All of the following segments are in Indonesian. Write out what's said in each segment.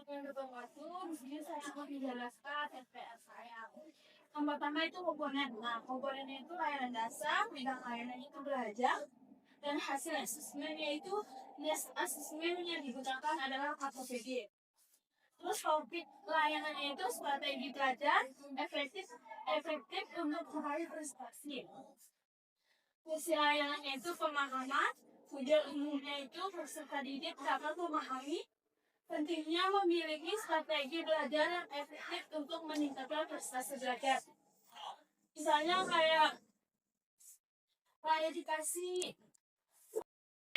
yang berpengaruh di sini saya akan menjelaskan SPR saya. Yang pertama itu komponen. Nah, komponennya itu layanan dasar, bidang layanan itu belajar, dan hasil asesmennya itu asesmen yang digunakan adalah KPPG. Terus topik layanannya itu strategi belajar efektif untuk meraih prestasi. Fungsi layanannya itu pemahaman, tujuan umumnya itu peserta didik dapat memahami pentingnya memiliki strategi belajar yang efektif untuk meningkatkan prestasi belajar. Misalnya kayak dikasih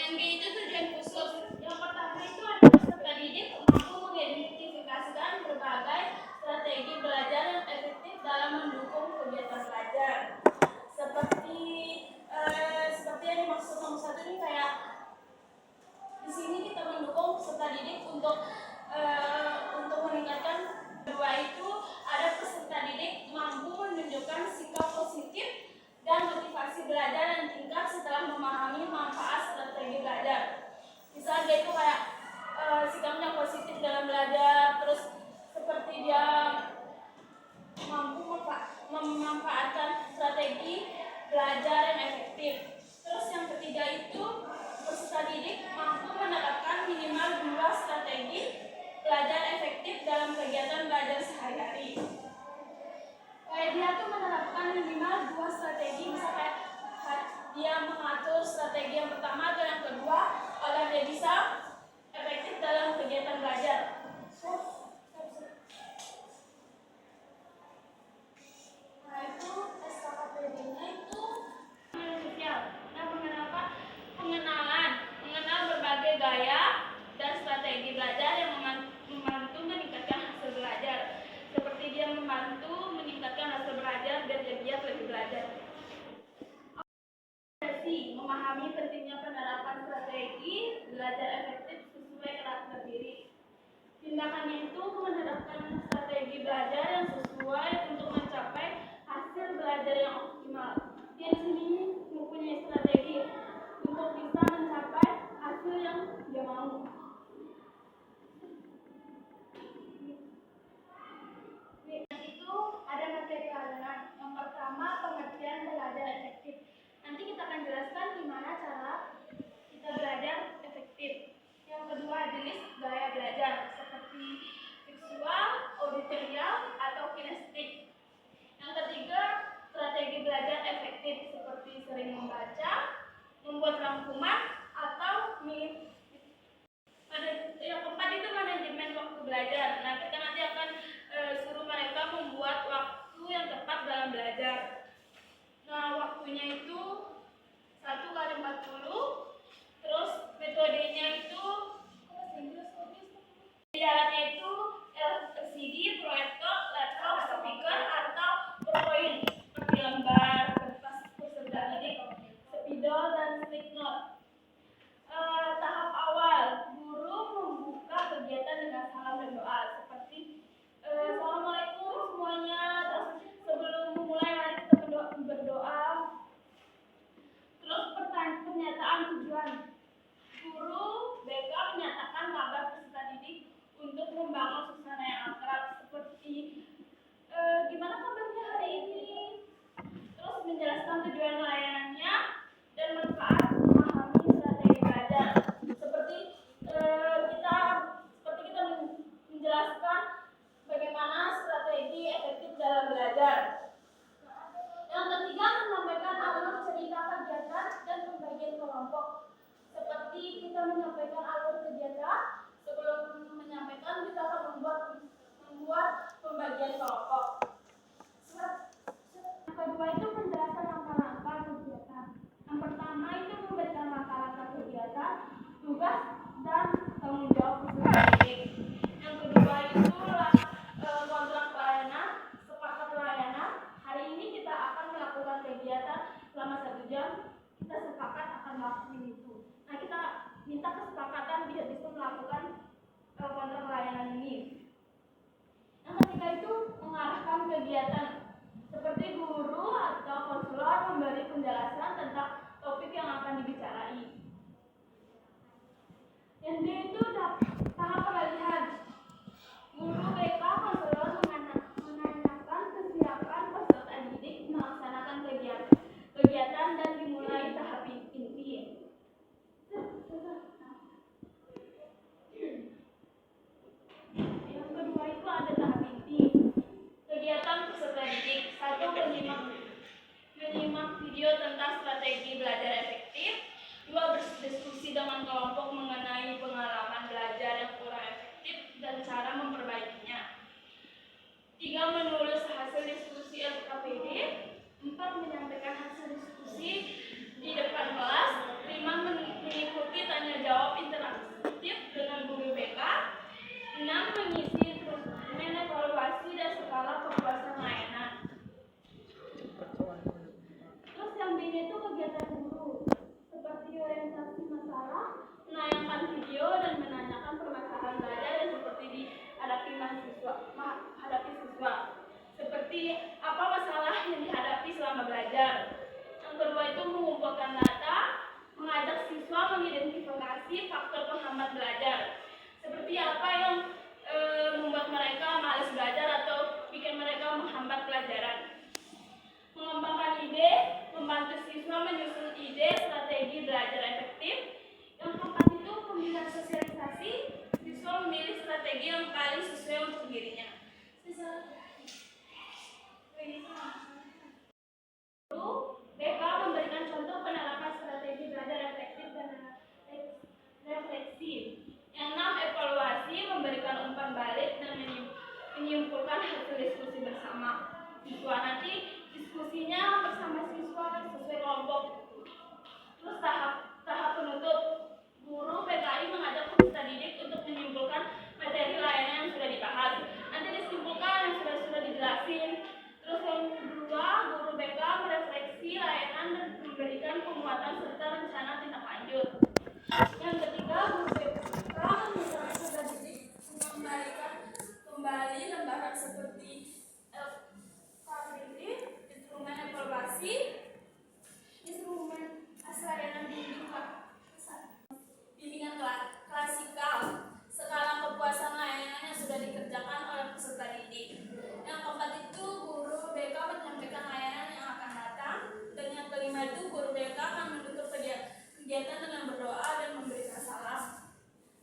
NG itu tujuan khusus. Yang pertama itu ada peserta didik mampu mengidentifikasikan berbagai strategi belajar yang efektif dalam mendukung kegiatan belajar. Seperti yang dimaksud nomor 1 ini kayak di sini kita mendukung peserta didik untuk meningkatkan. Kedua itu ada peserta didik mampu menunjukkan sikap positif dan motivasi belajar yang tingkat setelah memahami manfaat strategi belajar. Misalnya itu kayak sikapnya positif dalam belajar, terus seperti dia mampu memanfaatkan strategi belajar yang efektif. Terus yang ketiga itu peserta didik mampu menerapkan minimal 2 strategi belajar efektif dalam kegiatan belajar sehari-hari. Kayak dia tuh menerapkan minimal 2 strategi, misalnya dia mengatur strategi yang pertama atau yang kedua agar dia bisa efektif dalam kegiatan belajar. Nah itu SKKPD-nya itu sosial. Nah mengenal berbagai gaya dan strategi belajar yang membantu meningkatkan hasil belajar. Seperti dia membantu meningkatkan hasil belajar dan dia giat lebih belajar. Memahami pentingnya penerapan strategi belajar efektif sesuai karakter diri. Tindakannya itu menerapkan strategi belajar yang sesuai untuk mencapai hasil belajar yang optimal. Dia di sini mempunyai strategi untuk bisa mencapai hasil yang dia mau. Itu ada materi layanan. Yang pertama pengertian belajar efektif. Nanti kita akan jelaskan gimana cara kita belajar efektif. Yang kedua jenis gaya belajar seperti visual, auditorial, atau kinestetik. Yang ketiga strategi belajar efektif seperti sering membaca, membuat rangkuman, atau yang keempat itu manajemen waktu belajar. Nah kita nanti akan suruh mereka membuat waktu yang tepat dalam belajar. Nah waktunya itu 1x40. Terus metodenya itu alatnya itu LCD, proyektor, laptop, speaker, atau PowerPoint seperti lembar, kertas peserta didik, spidol, dan stick note. Tahap awal, guru membuka kegiatan dengan salam dan doa seperti strategi yang paling sesuai untuk dirinya. BK memberikan contoh penerapan strategi belajar efektif dan refleksi. Yang 6, evaluasi, memberikan umpan balik dan menyimpulkan hasil diskusi bersama siswa. Nanti diskusinya bersama siswa sesuai kelompok. Terus tahap penutup, guru PKI mengajak peserta didik untuk menyimpulkan materi layanan yang sudah dibahas. Nanti disimpulkan yang sudah dijelasin. Terus yang kedua, guru BK merefleksi layanan dan memberikan penguatan serta rencana tindak lanjut. Yang ketiga, guru BK meminta peserta didik mengembalikan kembali lembaran seperti instrumen evaluasi, instrumen layanan bimbingan klasikal, skala kepuasan layanan yang sudah dikerjakan oleh peserta didik. Yang keempat itu guru BK menyampaikan layanan yang akan datang. Dan yang kelima itu guru BK akan menutup kegiatan dengan berdoa dan memberikan salam.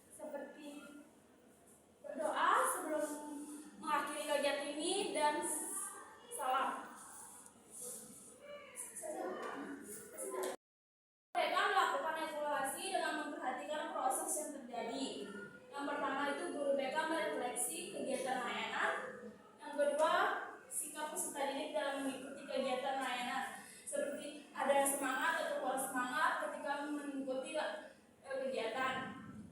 Seperti berdoa sebelum mengakhiri kegiatan ini dan salam. Mereka melakukan evaluasi dengan memperhatikan proses yang terjadi. Yang pertama itu guru BK merefleksi kegiatan layanan. Yang kedua, sikap peserta didik dalam mengikuti kegiatan layanan. Seperti ada yang semangat atau kurang semangat ketika mengikuti kegiatan.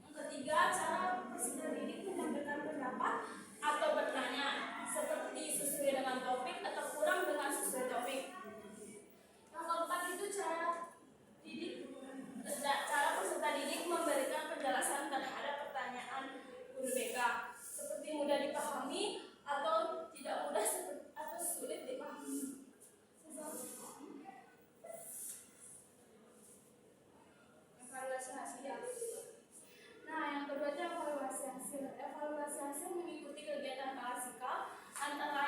Yang ketiga, cara peserta didik menyampaikan pendapat atau bertanya, seperti sesuai dengan topik atau kurang dengan sesuai topik. Yang keempat itu cara peserta didik memberikan penjelasan terhadap pertanyaan guru BK, seperti mudah dipahami atau tidak mudah atau sulit dipahami. Evaluasi hasil. Nah, yang kedua itu evaluasi hasil. Evaluasi hasil mengikuti kegiatan klasikal antara